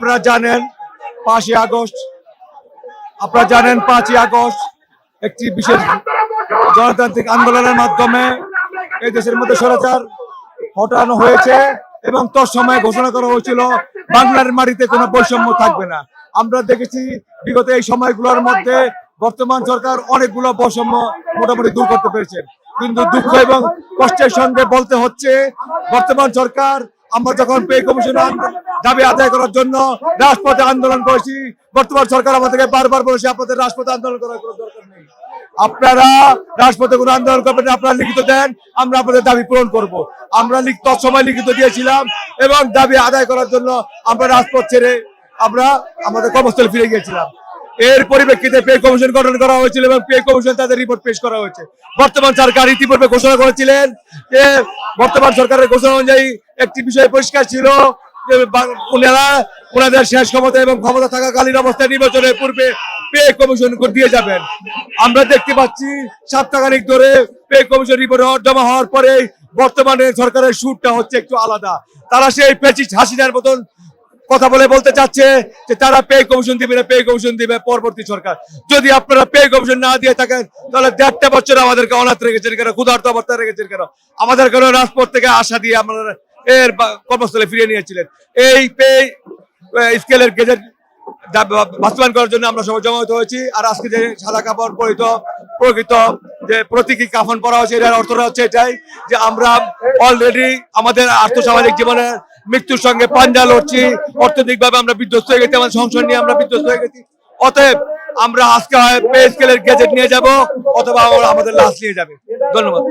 আপনারা জানেন 5ই আগস্ট একটি বিশেষ গণতান্ত্রিক আন্দোলনের মাধ্যমে এই দেশের মধ্যে স্বৈরাচার হটানো হয়েছে এবং তৎসময়ে ঘোষণা করা হয়েছিল বাংলার মাটিতে কোনো বৈষম্য থাকবে না। আমরা দেখেছি বিগত এই সময়গুলোর মধ্যে বর্তমান সরকার অনেকগুলো বৈষম্য মোটামুটি দূর করতে পেরেছে, কিন্তু দুঃখ এবং কষ্টের সঙ্গে বলতে হচ্ছে বর্তমান সরকার, আমরা যখন পে কমিশন দাবি আদায় করার জন্য রাজপথে আন্দোলন করেছি, বর্তমান সরকার আমাদেরকে বারবার বলেছে আপনাদের রাজপথে আন্দোলন করার কোনো দরকার নেই, আপনারা রাজপথে কোনো আন্দোলন করবেন না, আপনারা লিখিত দেন, আমরা আপনাদের দাবি পূরণ করব। আমরা তৎসময় লিখিত দিয়েছিলাম এবং দাবি আদায় করার জন্য আমরা রাজপথ ছেড়ে আমরা আমাদের কর্মস্থলে ফিরে গিয়েছিলাম। এর পরিপ্রেক্ষিতে পে কমিশন গঠন করা হয়েছিল এবং পে কমিশন তাদের রিপোর্ট পেশ করা হয়েছে। বর্তমান সরকার ইতিপূর্বে ঘোষণা করেছিলেন যে বর্তমান সরকারের ঘোষণা অনুযায়ী একটি বিষয় পরিষ্কার ছিল যে ওনাদের শেষ ক্ষমতা এবং ক্ষমতা থাকাকালীন অবস্থায় নির্বাচনের পূর্বে পে কমিশন দিয়ে যাবেন। আমরা দেখতে পাচ্ছি সপ্তাহখানিক ধরে পে কমিশন রিপোর্ট জমা হওয়ার পরে বর্তমানে সরকারের সুরটা হচ্ছে একটু আলাদা। তারা সেই পেচিস হাসিনার মতন কথা বলতে চাচ্ছে যে তারা পে কমিশন দিবে না, পে কমিশন দিবে পরবর্তী সরকার। যদি আপনারা পে কমিশন না দিয়ে থাকেন তাহলে 1.5 বছর আমাদেরকে অনাথ রেখেছেন কেন, ক্ষুধার্ত অবস্থায় রেখেছেন কেন? আমাদের কেন রাজপথ থেকে আশা দিয়ে আপনারা এর কর্মস্থলে ফিরিয়ে নিয়েছিলেন? এই পে স্কেলের গেজেট বাস্তবায়ন করার জন্য আমরা সবাই জমায়েত হয়েছি। আর আজকে যে সাদা কাপড় প্রকৃত যে প্রতীকী কাফন পরা হয়েছে, এটার অর্থটা হচ্ছে এটাই যে আমরা অলরেডি আমাদের আর্থসামাজিক জীবনের মৃত্যুর সঙ্গে পাঞ্জা লড়ছি, অর্থনৈতিকভাবে আমরা বিধ্বস্ত হয়ে গেছি, আমাদের সংসার নিয়ে আমরা বিধ্বস্ত হয়ে গেছি। অতএব আমরা আজকে হয় পে স্কেলের গেজেট নিয়ে যাব অথবা আমাদের লাশ নিয়ে যাবে। ধন্যবাদ।